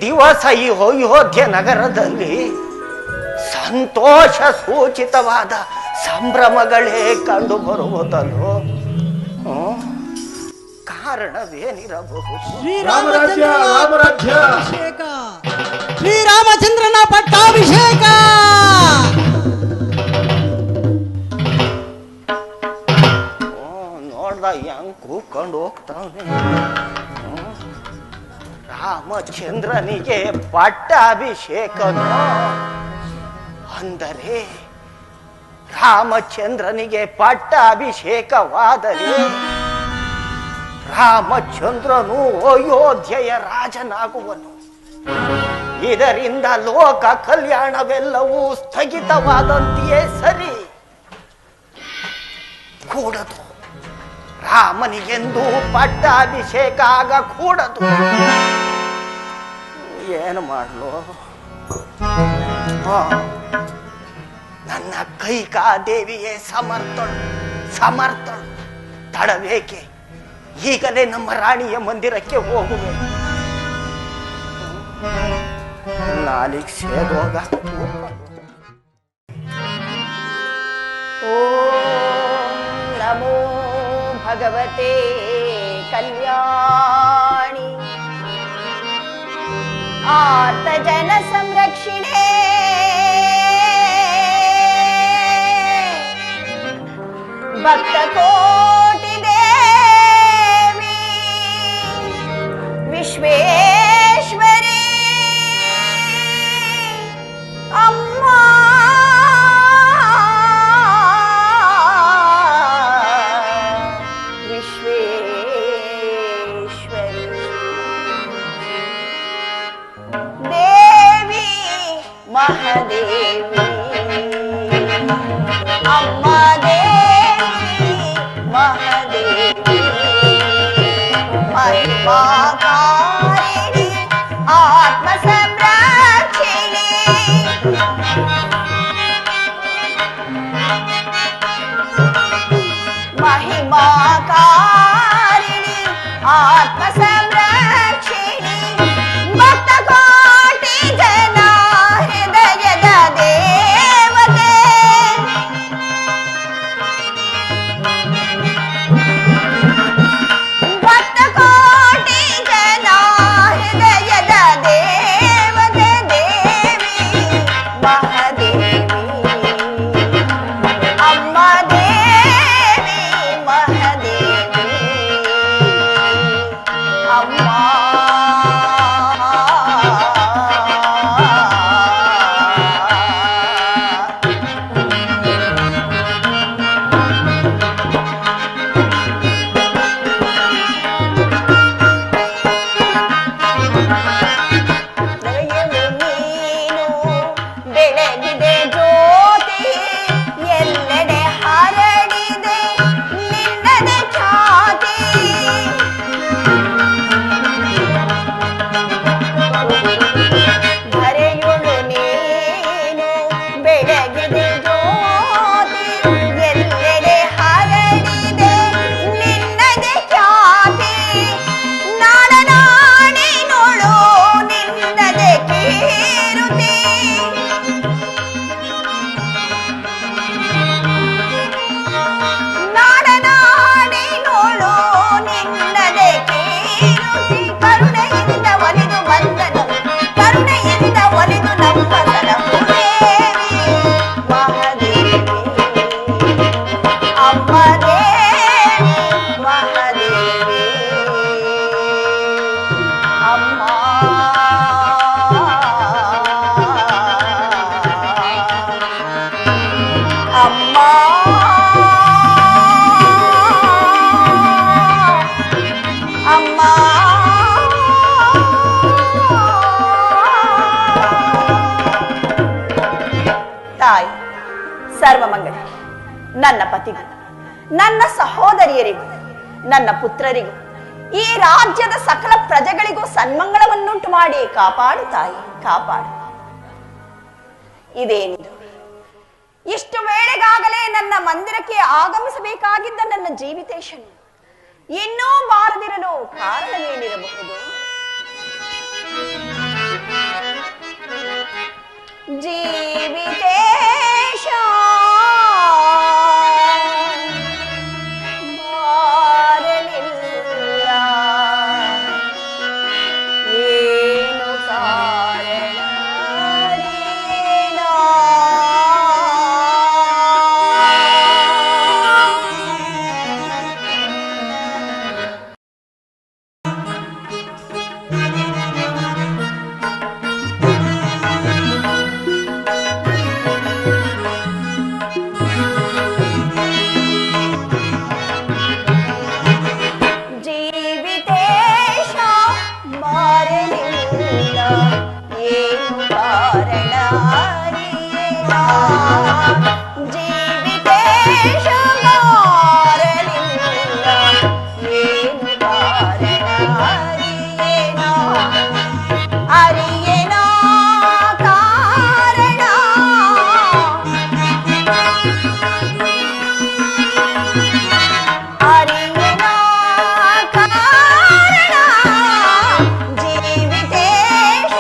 ದಿವಸ ಈ ಅಯೋಧ್ಯ ನಗರದಲ್ಲಿ ಸಂತೋಷ ಸೂಚಿತವಾದ ಸಂಭ್ರಮಗಳೇ ಕಂಡು ಬರುವುದನ್ನು ಕಾರಣವೇನಿರಬಹುದು? ಶ್ರೀರಾಮಚಂದ್ರನ ಪಟ್ಟಾಭಿಷೇಕ. ನೋಡ್ದ ಹೆಂಗ್ ಕೂಕೊಂಡು ಹೋಗ್ತಾವನೆ. ರಾಮಚಂದ್ರನಿಗೆ ಪಟ್ಟಾಭಿಷೇಕನು ಅಂದರೆ ರಾಮಚಂದ್ರನಿಗೆ ಪಟ್ಟಾಭಿಷೇಕವಾದರೆ ರಾಮಚಂದ್ರನು ಅಯೋಧ್ಯೆಯ ರಾಜನಾಗುವನು. ಇದರಿಂದ ಲೋಕ ಕಲ್ಯಾಣವೆಲ್ಲವೂ ಸ್ಥಗಿತವಾದಂತೆಯೇ ಸರಿ. ಕೂಡದು, ರಾಮನಿಗೆಂದು ಪಟ್ಟಾಭಿಷೇಕ ಆಗಕೂಡದು. ಏನು ಮಾಡಲು? ನನ್ನ ಕೈಕಾದೇವಿಯೇ ಸಮರ್ಥಳು. ತಡಬೇಕೆ? ಈಗಲೇ ನಮ್ಮ ರಾಣಿಯ ಮಂದಿರಕ್ಕೆ ಹೋಗುವೆ. ನಾಲಿಗೆ ಸೇದೋಗ. ಓಂ ನಮೋ ಭಗವತೆ ಕಲ್ಯಾಣಿ ಆರ್ತ ಜನ ಸಂರಕ್ಷಿ ಕೋಟಿ ದೇವಿ ವಿಶ್ವೇಶ್ವರಿ ಅಮ್ಮ ವಿಶ್ವೇಶ್ವರಿ ದೇವಿ ಮಹಾದೇವಿ ಅಮ್ಮ ದೇವಿ ಮಹಾದೇವಿ ಮಹಿಮಾಕಾರಿಣಿ ಆತ್ಮ ಸಂರಕ್ಷಿಣಿ ಮಹಿಮಾಕಾರಿಣಿ ಆತ್ಮ ಸಂರಕ್ಷಿಣಿ ಭಕ್ತ ಕೋಟಿ ಜನ ಹೃದಯದ ದೇವತೆ ಭಕ್ತ ಕೋಟಿ ಜನ ಹೃದಯದ ದೇವತೆ ದೇವಿ ಮಹಾದೇವಿ ಅಮ್ಮ ದೇವಿ ಮಹಾದೇವಿ ಅಮ್ಮ ನಡೆಯಲು ನೀನು ಬೆಳಗಿದೆ ಜ್ಯೋತಿ ಎಲ್ಲೆಡೆ ಹರಡಿದೆ ನಿನ್ನದೆ ಖ್ಯಾತಿ ಧರೆಯೊಳು ನೀನು ಬೆಳಗಿದೆ ಜ್ಯೋತಿ ಎಲ್ಲೆಡೆ ಹರಡಿದೆ ನಿನ್ನದೆ ಖ್ಯಾತಿ ನಾಡನಾಡಿನೊಳು ನಿನ್ನದೆ ಕೀರುತಿ ನಾಡನಾಡಿನೊಳು ನಿನ್ನದೆ ಕೀರುತಿ ಕರುಣೆಯಿಂದ ಒಲಿದು ಬಂದನು ಕರುಣೆಯಿಂದ ಒಲಿದು ನಂಬದನು ದೇವಿ ಮಹಾದೇವಿ ಅಮ್ಮ ದೇವಿ ಮಹಾದೇವಿ ಅಮ್ಮ ಅಮ್ಮ ಅಮ್ಮ ತಾಯಿ ಸರ್ವಮಂಗಳ ನನ್ನ ಪತಿಗೂ ನನ್ನ ಸಹೋದರಿಯರಿಗೂ ನನ್ನ ಪುತ್ರರಿಗೂ ಈ ರಾಜ್ಯದ ಸಕಲ ಪ್ರಜೆಗಳಿಗೂ ಸನ್ಮಂಗಳವನ್ನುಂಟು ಮಾಡಿ ಕಾಪಾಡು ತಾಯಿ ಕಾಪಾಡು. ಇದೇನಿದು ಇಷ್ಟು ವೇಳೆಗಾಗಲೇ ನನ್ನ ಮಂದಿರಕ್ಕೆ ಆಗಮಿಸಬೇಕಾಗಿದ್ದ ನನ್ನ ಜೀವಿತೇಶನು ಇನ್ನೂ ಬಾರದಿರಲು ಕಾರಣವೇನಿರಬಹುದು? ಜೀವಿತೇಶ ಬಾರಲಿಲ್ಲ ಏನು ಕಾರಣ ಅರಿಯೇನೋ? ಜೀವಿತೇಶ ಬಾರಲಿಲ್ಲ ಏನು ಕಾರಣ ಅರಿಯೇನೋ? ಜೀವಿತೇಶ ಬಾರಲಿಲ್ಲ ಏನು ಕಾರಣ ಅರಿಯೇನೋ? ಅರಿಯೇನೋ ಕಾರಣ ಅರಿಯೇನೋ ಕಾರಣ ಜೀವಿತೇಶ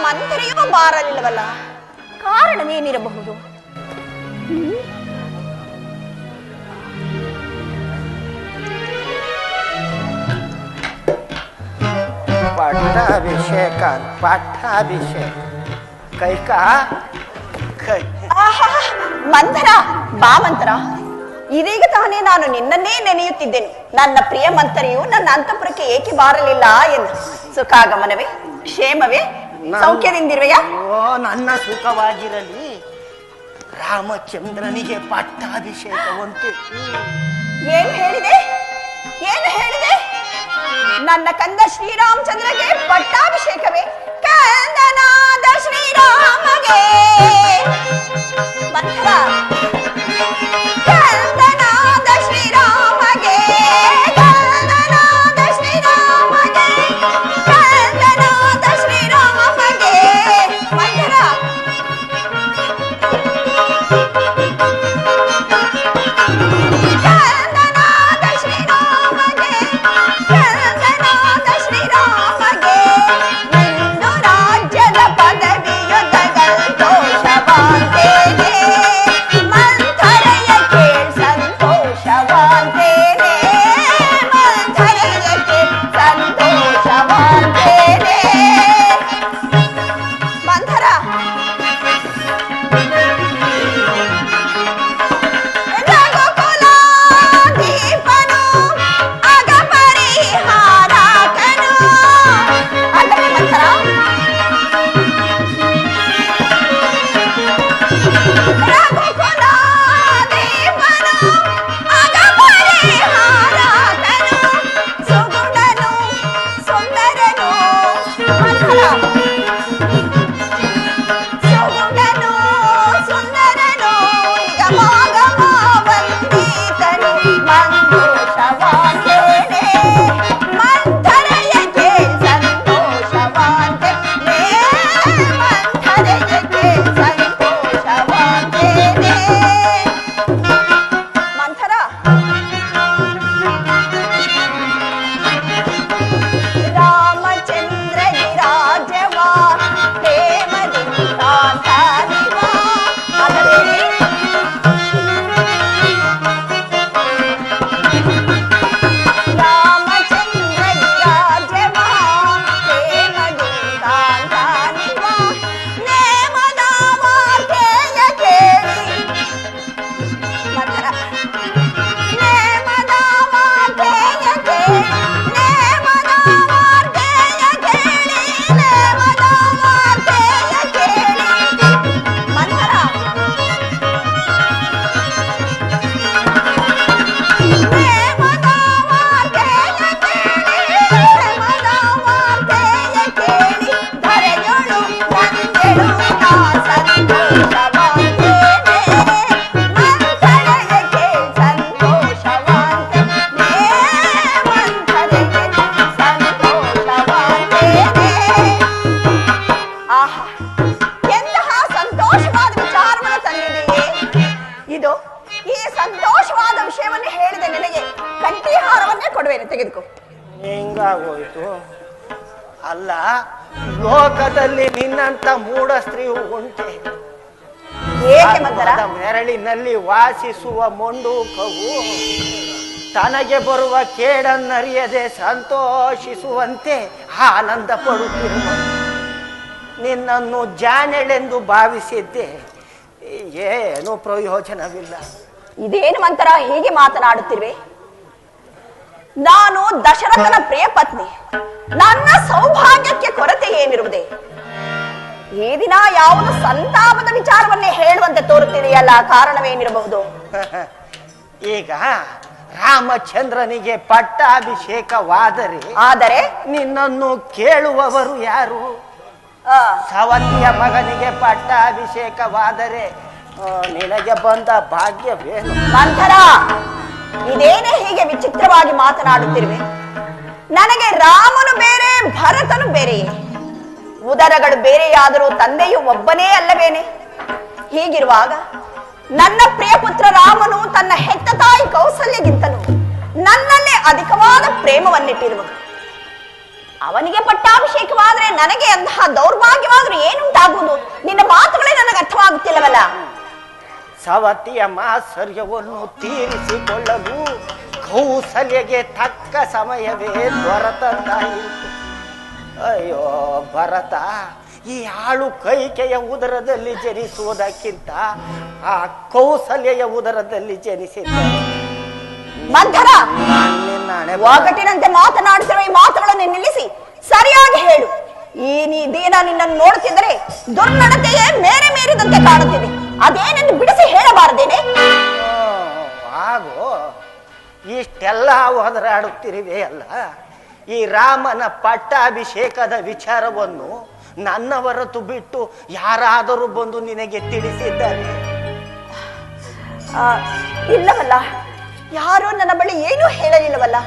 ಮಂಥರೆಯೂ ಬಾರಲಿಲ್ಲವಲ್ಲ, ಕಾರಣವೇನಿರಬಹುದು? ಪಟ್ಟಾಭಿಷೇಕ ಪಟ್ಟಾಭಿಷೇಕ ಕೈಕಾ ಕೈ ಆಹಾ, ಮಂಥರ, ಬಾ ಮಂಥರ. ಇದೀಗ ತಾನೇ ನಾನು ನಿನ್ನನ್ನೇ ನೆನೆಯುತ್ತಿದ್ದೆನು. ನನ್ನ ಪ್ರಿಯ ಮಂಥರೆಯು ನನ್ನ ಅಂತಃಪುರಕ್ಕೆ ಏಕೆ ಬಾರಲಿಲ್ಲ ಎಂದು. ಸುಖಾಗಮನವೇ, ಕ್ಷೇಮವೇ, ಸೌಖ್ಯದಿಂದಿರುವೆಯಾ? ಓ, ನನ್ನ ಸುಖವಾಗಿರಲಿ. ರಾಮಚಂದ್ರನಿಗೆ ಪಟ್ಟಾಭಿಷೇಕವಂತೆ. ಏನು ಹೇಳಿದೆ? ಏನು ಹೇಳಿದೆ? ನನ್ನ ಕಂದ ಶ್ರೀರಾಮಚಂದ್ರಗೆ ಪಟ್ಟಾಭಿಷೇಕವೇ? ಕಂದನಾದ ಶ್ರೀರಾಮಗೆ ಮಂಥರ, ಕಂದನಾದ ಶ್ರೀರಾಮಗೆ, ಕಂದನಾದ ಶ್ರೀರಾಮಗೆ, ಕಂದನಾದ ಶ್ರೀರಾಮಗೆ ಮಂಥರ. ಕಂದನಾದ ಶ್ರೀರಾಮಗೆ, ಕಂದನಾದ ಶ್ರೀರಾಮಗೆ, ಇಂದು ರಾಜ್ಯದ ಪದವಿಯು ಸಂತೋಷವಾಂತೇನೆ, ಮಂಥರೆಯ ಕೇಳ್ ಸಂತೋಷವಾಂತೇನೆ, ಮಂಥರೆಯ ಕೇಳ್ ಸಂತೋಷವಾಂತೇನೆ. ಮಂಥರ, ರಘುಕುಲಾಧೀಪನು ಅಗ ಪರಿಹಾರಕನು. ಅಲ್ಲವೇ ಮಂಥರ? ರಘುಕುಲಾಧೀಪನು ಅಗ ಪರಿಹಾರಕನು, ಸುಗುಣನು ಸುಂದರನು ಮಂಥರ. ಸುಗುಣನು ಸುಂದರನು ಗಮ ವಂದಿತನು, ಮಂದೋಷವಾಂತೇನೆ, ಮಂಥರೆಯ ಕೇಳ್ ಸಂತೋಷವಾಂತೇನೆ, ಮಂಥರೆಯ ಕೇಳ್ ಸಂತೋಷವಾಂತೇನೆ. ಮಂಥರ, ರಾಮಚಂದ್ರ ವಿರಾಜವಾ ಪ್ರೇಮದಿಂದ ತಾನಿವಾ. ಆದರೆ ರಾಮಚಂದ್ರ ವಿರಾಜವಾ ಪ್ರೇಮದಿಂದ ತಾನಿವಾ, ನೇಮದ ವಾರ್ತೆಯ ಕೇಳಿ ಮಂಥರ, ನೇಮದ ವಾರ್ತೆಯ ಕೇಳಿ, ನೇಮದ ವಾರ್ತೆಯ ಕೇಳಿ, ನೇಮದ ವಾರ್ತೆಯ ಕೇಳಿ ಮಂಥರ. ನೇಮದ ವಾರ್ತೆಯ ಕೇಳಿ, ನೇಮದ ವಾರ್ತೆಯ ಕೇಳಿ, ಧರೆಯೊಳು ನಂದೆಳು ನಾ ಸಂತೋಷವಾಂತೇನೆ, ಮಂಥರೆಯ ಕೇಳ್ ಸಂತೋಷವಾಂತೇನೆ, ಮಂಥರೆಯ ಸಂತೋಷವಾಂತೇನೆ. ಆಹಾ, ಎಂತಹ ಸಂತೋಷವಾದ ವಿಚಾರವನ್ನು ತಂದಿದೆಯೇ ಇದು. ಈ ಸಂತೋಷವಾದ ವಿಷಯವನ್ನು ಹೇಳಿದ ನಿನಗೆ ಕಂಠೀಹಾರವನ್ನೇ ಕೊಡುವೇನೆ, ತೆಗೆದುಕೋ. ಹೆಂಗಾಗೋಯ್ತು? ಅಲ್ಲ, ಲೋಕದಲ್ಲಿ ನಿನ್ನಂತ ಮೂಢ ಸ್ತ್ರೀಯು ಉಂಟೆ? ಏಕೆ ಮಂಥರ? ಆತ್ಮದ ನೆರಳಿನಲ್ಲಿ ವಾಸಿಸುವ ಮೊಂಡೂಕವು ತನಗೆ ಬರುವ ಕೇಡನ್ನರಿಯದೆ ಸಂತೋಷಿಸುವಂತೆ ಆನಂದ ಪಡುತ್ತಿರುವ ನಿನ್ನನ್ನು ಜಾನೆಳೆಂದು ಭಾವಿಸಿದ್ದೆ. ಏನು ಪ್ರಯೋಜನವಿಲ್ಲ. ಇದೇನು ಮಂಥರ ಹೀಗೆ ಮಾತನಾಡುತ್ತಿರುವೆ? ನಾನು ದಶರಥನ ಪ್ರಿಯ ಪತ್ನಿ. ನನ್ನ ಸೌಭಾಗ್ಯಕ್ಕೆ ಕೊರತೆ ಏನಿರುವುದೇ? ಈ ದಿನ ಯಾವುದು ಸಂತಾಪದ ವಿಚಾರವನ್ನೇ ಹೇಳುವಂತೆ ತೋರುತ್ತಿದೆಯಲ್ಲ, ಕಾರಣವೇನಿರಬಹುದು? ಈಗ ರಾಮಚಂದ್ರನಿಗೆ ಪಟ್ಟಾಭಿಷೇಕವಾದರೆ ಆದರೆ ನಿನ್ನನ್ನು ಕೇಳುವವರು ಯಾರು? ಸವತಿಯ ಮಗನಿಗೆ ಪಟ್ಟಾಭಿಷೇಕವಾದರೆ ನಿನಗೆ ಬಂದ ಭಾಗ್ಯವೇನು? ಮಂಥರ, ಇದೇನೇ ಹೀಗೆ ವಿಚಿತ್ರವಾಗಿ ಮಾತನಾಡುತ್ತಿರುವೆ? ನನಗೆ ರಾಮನು ಬೇರೆ, ಭರತನು ಬೇರೆಯೇ? ಉದರಗಳು ಬೇರೆಯಾದರೂ ತಂದೆಯು ಒಬ್ಬನೇ ಅಲ್ಲವೇನೆ? ಹೀಗಿರುವಾಗ ನನ್ನ ಪ್ರಿಯ ಪುತ್ರ ರಾಮನು ತನ್ನ ಹೆತ್ತ ತಾಯಿ ಕೌಸಲ್ಯಗಿಂತಲೂ ನನ್ನಲ್ಲೇ ಅಧಿಕವಾದ ಪ್ರೇಮವನ್ನಿಟ್ಟಿರುವನು. ಅವನಿಗೆ ಪಟ್ಟಾಭಿಷೇಕವಾದ್ರೆ ನನಗೆ ಅಂತಹ ದೌರ್ಭಾಗ್ಯವಾದ್ರೂ ಏನುಂಟಾಗುವುದು? ನಿನ್ನ ಮಾತುಗಳೇ ನನಗೆ ಅರ್ಥವಾಗುತ್ತಿಲ್ಲವಲ್ಲ. ಸವತಿಯ ಮಾತ್ಸರ್ಯವನ್ನು ತೀರಿಸಿಕೊಳ್ಳಲು ಕೌಸಲ್ಯಗೆ ತಕ್ಕ ಸಮಯವೇ ದೊರೆತಂತಾಯಿತು. ಅಯ್ಯೋ ಭರತ, ಈ ಆಳು ಕೈಕೆಯ ಉದರದಲ್ಲಿ ಜನಿಸುವುದಕ್ಕಿಂತ ಆ ಕೌಸಲ್ಯ ಉದರದಲ್ಲಿ ಜನಿಸಿದ್ದ. ಮಂಥರ, ಒಗಟಿನಂತೆ ಮಾತನಾಡುತ್ತಿರುವ ಈ ಮಾತುಗಳನ್ನು ನಿಲ್ಲಿಸಿ ಸರಿಯಾಗಿ ಹೇಳು. ಈ ದಿನ ನಿನ್ನನ್ನು ನೋಡುತ್ತಿದ್ದರೆ ದುರ್ನಡತೆಯೇ ಮೇರೆ ಮೀರಿದಂತೆ ಕಾಣುತ್ತಿದೆ. ಅದೇನೆಂದು ಬಿಡಿಸಿ ಹೇಳಬಾರದೇನೆ? ಹಾಗೂ ಇಷ್ಟೆಲ್ಲ ಒದರಾಡುತ್ತಿರುವೆ ಅಲ್ಲ, ಈ ರಾಮನ ಪಟ್ಟಾಭಿಷೇಕದ ವಿಚಾರವನ್ನು ನನ್ನ ಹೊರತು ಬಿಟ್ಟು ಯಾರಾದರೂ ಬಂದು ನಿನಗೆ ತಿಳಿಸಿದ್ದಾರೆ? ಇಲ್ಲವಲ್ಲ, ಯಾರೂ ನನ್ನ ಬಳಿ ಏನೂ ಹೇಳಲಿಲ್ಲವಲ್ಲ.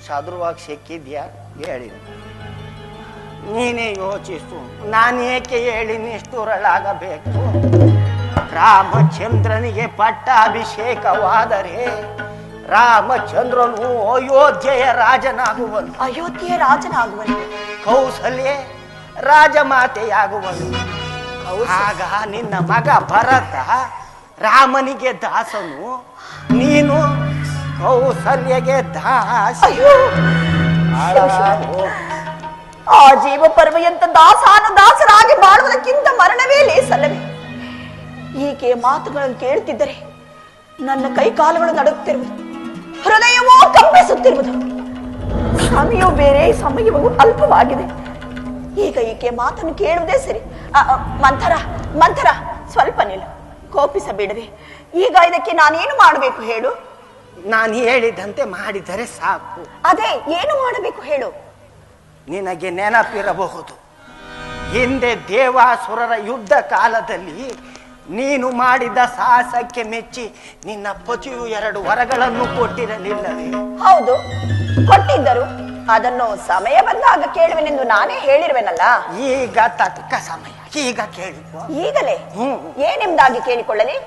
ಸದೃವಾಗಿ ಸಿಕ್ಕಿದ್ಯಾ? ಹೇಳಿ, ನೀನೇ ಯೋಚಿಸು. ನಾನೇಕೆ ಹೇಳಿ ನಿಷ್ಠುರಳಾಗಬೇಕು? ರಾಮಚಂದ್ರನಿಗೆ ಪಟ್ಟಾಭಿಷೇಕವಾದರೆ ರಾಮಚಂದ್ರನು ಅಯೋಧ್ಯೆಯ ರಾಜನಾಗುವನು. ಅಯೋಧ್ಯೆಯ ರಾಜನಾಗುವನು. ಕೌಸಲ್ಯ ರಾಜಮಾತೆಯಾಗುವನು. ಆಗ ನಿನ್ನ ಮಗ ಭರತ ರಾಮನಿಗೆ ದಾಸನು, ನೀನು ಕೌಸಲ್ಯಗೆ ದಾಸ. ಆ ಜೀವ ಪರ್ವಯಂತ ದಾಸಾನುದಾಸರಾಗಿ ಬಾಳುವುದಕ್ಕಿಂತ ಮರಣವೇ ಲೇಸಲ್ಲವೇ? ಹೀಗೆ ಮಾತುಗಳನ್ನು ಕೇಳುತ್ತಿದ್ದರೆ ನನ್ನ ಕೈಕಾಲುಗಳು ನಡುಗುತ್ತಿರುವುದು, ಹೃದಯವೂ ಕಂಪಿಸುತ್ತಿರುವುದು. ಸಮಯವೂ ಬೇರೆ, ಸಮಯವೂ ಅಲ್ಪವಾಗಿದೆ. ಈಗ ಈಕೆ ಮಾತನ್ನು ಕೇಳುವುದೇ ಸರಿ. ಮಂಥರ, ಸ್ವಲ್ಪ ನಿಲ್ಲು, ಕೋಪಿಸಬೇಡವೆ. ಈಗ ಇದಕ್ಕೆ ನಾನೇನು ಮಾಡಬೇಕು ಹೇಳು? ನಾನು ಹೇಳಿದಂತೆ ಮಾಡಿದರೆ ಸಾಕು. ಅದೇ, ಏನು ಮಾಡಬೇಕು ಹೇಳು? ನಿನಗೆ ನೆನಪಿರಬಹುದು, ಹಿಂದೆ ದೇವಾಸುರರ ಯುದ್ಧ ಕಾಲದಲ್ಲಿ ನೀನು ಮಾಡಿದ ಸಾಹಸಕ್ಕೆ ಮೆಚ್ಚಿ ನಿನ್ನ ಪತಿಯು 2 ವರಗಳನ್ನು ಕೊಟ್ಟಿರಲಿಲ್ಲವೇ? ಹೌದು, ಕೊಟ್ಟಿದ್ದರು. ಅದನ್ನು ಸಮಯ ಬಂದಾಗ ಕೇಳುವೆನೆಂದು ನಾನೇ ಹೇಳಿರುವೆನಲ್ಲ. ಈಗ ತಕ್ಕ ಸಮಯ, ಈಗ ಕೇಳಿಕೊ. ಈಗಲೇ? ಏನೆಂಬುದಾಗಿ ಕೇಳಿಕೊಳ್ಳಲಿ?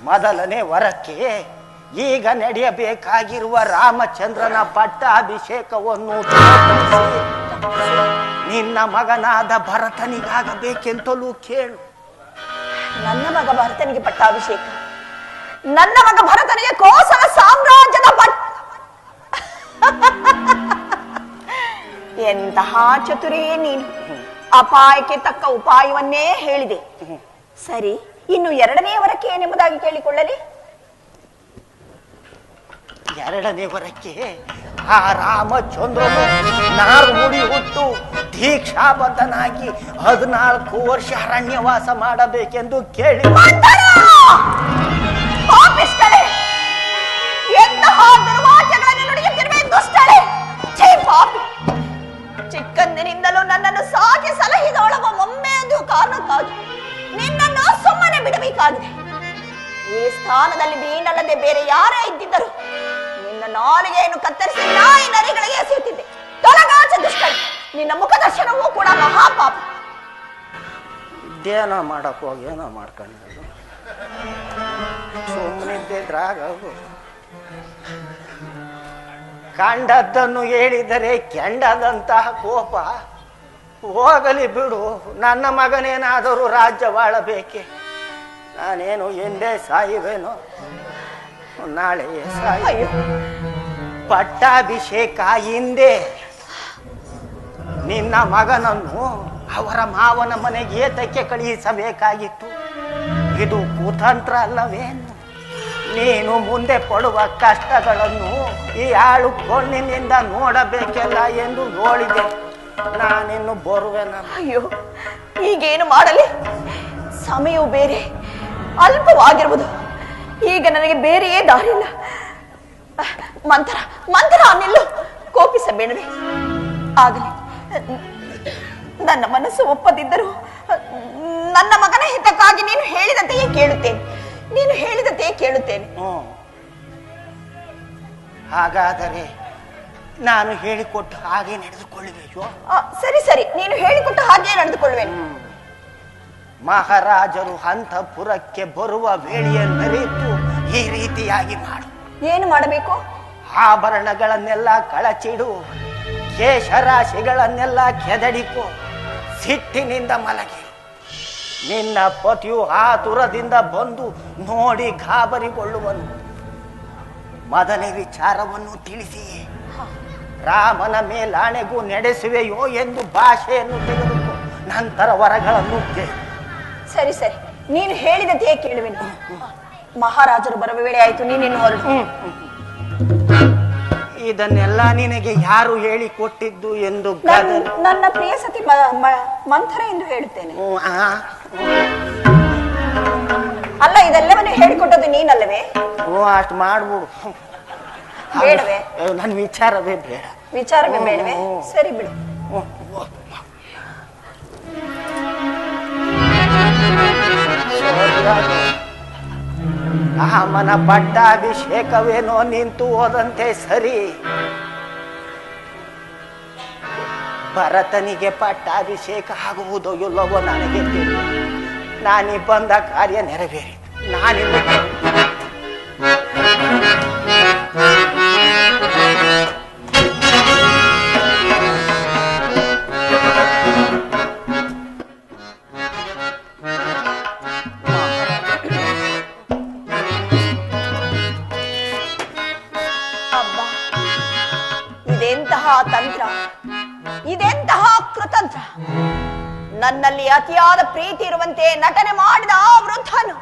ಮೊದಲನೇ ವರಕ್ಕೆ ಈಗ ನಡೆಯಬೇಕಾಗಿರುವ ರಾಮಚಂದ್ರನ ಪಟ್ಟಾಭಿಷೇಕವನ್ನು ನಿನ್ನ ಮಗನಾದ ಭರತನಿಗಾಗಬೇಕೆಂತಲೂ ಕೇಳು. ನನ್ನ ಮಗ ಭರತನಿಗೆ ಪಟ್ಟಾಭಿಷೇಕ? ನನ್ನ ಮಗ ಭರತನಿಗೆ ಕೋಸಲ ಸಾಮ್ರಾಜ್ಯದ ಎಂತಹ ಚತುರಿಯೇ ನೀನು! ಅಪಾಯಕ್ಕೆ ತಕ್ಕ ಉಪಾಯವನ್ನೇ ಹೇಳಿದೆ. ಸರಿ, ಇನ್ನು 2ನೇ ವರಕ್ಕೆ ಏನೆಂಬುದಾಗಿ ಕೇಳಿಕೊಳ್ಳಲಿ? 2ನೇ ವರಕ್ಕೆ ಆ ರಾಮಚಂದ್ರನು ನಾರು ಮುಡಿ ಹುಟ್ಟು ದೀಕ್ಷಾಬದ್ಧನಾಗಿ 14 ವರ್ಷ ಅರಣ್ಯವಾಸ ಮಾಡಬೇಕೆಂದು ಕೇಳಿ. ಎಂತಹ ದುರ್ವಾಕ್ಯಗಳನ್ನು ನುಡಿಯುತ್ತಿರುವೆ ದುಷ್ಟಳೆ! ಛೇ ಪಾಪಿ! ಚಿಕ್ಕಂದಿನಿಂದಲೂ ನನ್ನನ್ನು ಸಾಕಿ ಸಲಹಿದವಳವ ಒಮ್ಮೆಯದು ಕಾರಣಕ್ಕಾಗಿ ನಿನ್ನನ್ನು ಸುಮ್ಮನೆ ಬಿಡಬೇಕಾಗಿದೆ. ಈ ಸ್ಥಾನದಲ್ಲಿ ನೀನಲ್ಲದೆ ಬೇರೆ ಯಾರೇ ಇದ್ದಿದ್ದರು ನಿನ್ನ ನಾಲಿಗೆಯನ್ನು ಕತ್ತರಿಸಿ ನಾಯಿ ನರಿಗಳಿಗೆ ಎಸೆಯುತ್ತಿದ್ದೆ. ತೊಲಗಾಚ ದುಷ್ಟಳೆ! ನಿನ್ನ ಮುಖದರ್ಶನವೂ ಕೂಡ ಮಹಾಪಾಪ. ಇದೇನ ಮಾಡಕ್ ಹೋಗಿ ಏನೋ ಮಾಡ್ಕೊಂಡಿರೋದು. ಸುಮ್ಮನಿದ್ರಾಗ ಕಂಡದ್ದನ್ನು ಹೇಳಿದರೆ ಕೆಂಡದಂತಹ ಕೋಪ ಹೋಗಲಿ ಬಿಡು. ನನ್ನ ಮಗನೇನಾದರೂ ರಾಜ್ಯವಾಳಬೇಕೆ? ನಾನೇನು ಎಂದೇ ಸಾಯುವೇನೋ, ನಾಳೆ ಸಾಯ. ಪಟ್ಟಾಭಿಷೇಕ ಹಿಂದೆ ನಿನ್ನ ಮಗನನ್ನು ಅವರ ಮಾವನ ಮನೆಗೆ ಏತಕ್ಕೆ ಕಳುಹಿಸಬೇಕಾಗಿತ್ತು? ಇದು ಕುತಂತ್ರ ಅಲ್ಲವೇನು? ನೀನು ಮುಂದೆ ಪಡುವ ಕಷ್ಟಗಳನ್ನು ಈ ಆಳು ಕಣ್ಣಿನಿಂದ ನೋಡಬೇಕಲ್ಲ ಎಂದು ನೋಡಿದೆ. ನಾನಿನ್ನು ಬರುವೆನ. ಅಯ್ಯೋ, ಈಗೇನು ಮಾಡಲಿ? ಸಮಯವು ಬೇರೆ ಅಲ್ಪವಾಗಿರುವುದು. ಈಗ ನನಗೆ ಬೇರೆಯೇ ದಾರಿಯಿಲ್ಲ. ಮಂಥರ ನಿಲ್ಲು, ಕೋಪಿಸಬೇಡವೆ. ಆಗಲಿ, ನನ್ನ ಮನಸ್ಸು ಒಪ್ಪದಿದ್ದರೂ ನನ್ನ ಮಗನ ಹಿತಕ್ಕಾಗಿ ನೀನು ಹೇಳಿದಂತೆಯೇ ಕೇಳುತ್ತೇನೆ. ಹಾಗಾದರೆ ನಾನು ಹೇಳಿಕೊಟ್ಟು ಹಾಗೆ ನಡೆದುಕೊಳ್ಳಬೇಕು. ಸರಿ, ನೀನು ಹೇಳಿಕೊಟ್ಟು ಹಾಗೆ ನಡೆದುಕೊಳ್ಳುವೇನು. ಮಹಾರಾಜರು ಅಂತಃಪುರಕ್ಕೆ ಬರುವ ವೇಳೆಯನ್ನರಿತು ಈ ರೀತಿಯಾಗಿ ಮಾಡು. ಏನು ಮಾಡಬೇಕು? ಆಭರಣಗಳನ್ನೆಲ್ಲ ಕಳಚಿಡು. ಕೇಶರಾಶಿಗಳನ್ನೆಲ್ಲ ಕೆದಡಿಕೋ, ಸಿಟ್ಟಿನಿಂದ ಮಲಗಿ. ನಿನ್ನ ಪತಿಯು ಆತುರದಿಂದ ಬಂದು ನೋಡಿ ಗಾಬರಿಗೊಳ್ಳುವನು. ಮೊದಲೇ ವಿಚಾರವನ್ನು ತಿಳಿಸಿ ರಾಮನ ಮೇಲಾಣೆಗೂ ನಡೆಸುವೆಯೋ ಎಂದು ಭಾಷೆಯನ್ನು ತೆಗೆದುಕೋ, ನಂತರ ವರಗಳನ್ನು ಕೇಳು. ಸರಿ ಸರಿ, ನೀನು ಹೇಳಿದಂತೆಯೇ ಕೇಳುವೆನು. ಮಹಾರಾಜರು ಬರುವ ವೇಳೆ ಆಯ್ತು, ನೀನಿನ್ನು ಹೊರಟು. ಇದನ್ನೆಲ್ಲ ನಿನಗೆ ಯಾರು ಹೇಳಿಕೊಟ್ಟಿದ್ದು ಎಂದು ನನ್ನ ಪ್ರಿಯ ಸತಿ ಮಂಥರ ಎಂದು ಹೇಳುತ್ತೇನೆ. ಅಲ್ಲ, ಇದೆಲ್ಲವನ್ನು ಹೇಳಿಕೊಟ್ಟದ್ದು ನೀನಲ್ಲವೇ? ಅಷ್ಟು ಮಾಡ್ಬಿಡು. ಬೇಡವೇ? ನನ್ನ ವಿಚಾರವೇ ಬೇಡ. ವಿಚಾರವೇ ಬೇಡವೇ? ಸರಿ ಬಿಡು. ರಾಮನ ಪಟ್ಟಾಭಿಷೇಕವೇನೋ ನಿಂತು ಹೋದಂತೆ ಸರಿ, ಭರತನಿಗೆ ಪಟ್ಟಾಭಿಷೇಕ ಆಗುವುದೋ ಇಲ್ಲವೋ ನನಗೆ ತಿಳಿದು. ನಾನೀ ಬಂದ ಕಾರ್ಯ ನೆರವೇರಿ ನಾನಿಂದ ತಂತ್ರ, ಇದೆಂತಹ ಕೃತಂತ್ರ! ನನ್ನಲ್ಲಿ ಅತಿಯಾದ ಪ್ರೀತಿ ಇರುವಂತೆ ನಟನೆ ಮಾಡಿದ ಆ ವೃದ್ಧನು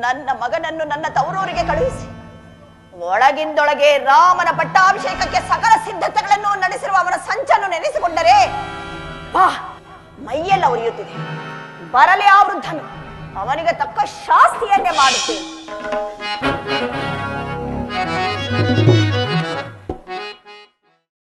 ನನ್ನ ಮಗನನ್ನು ನನ್ನ ತವರೂರಿಗೆ ಕಳುಹಿಸಿ ಒಳಗಿಂದೊಳಗೆ ರಾಮನ ಪಟ್ಟಾಭಿಷೇಕಕ್ಕೆ ಸಕಲ ಸಿದ್ಧತೆಗಳನ್ನು ನಡೆಸಿರುವ ಅವನ ಸಂಚನ್ನು ನೆನೆಸಿಕೊಂಡರೆ ಬಾ ಮೈಯೆಲ್ಲ ಉರಿಯುತ್ತಿದೆ. ಬರಲಿ ಆ ವೃದ್ಧನು, ಅವನಿಗೆ ತಕ್ಕ ಶಾಸ್ತಿಯನ್ನೇ ಮಾಡುತ್ತೇನೆ.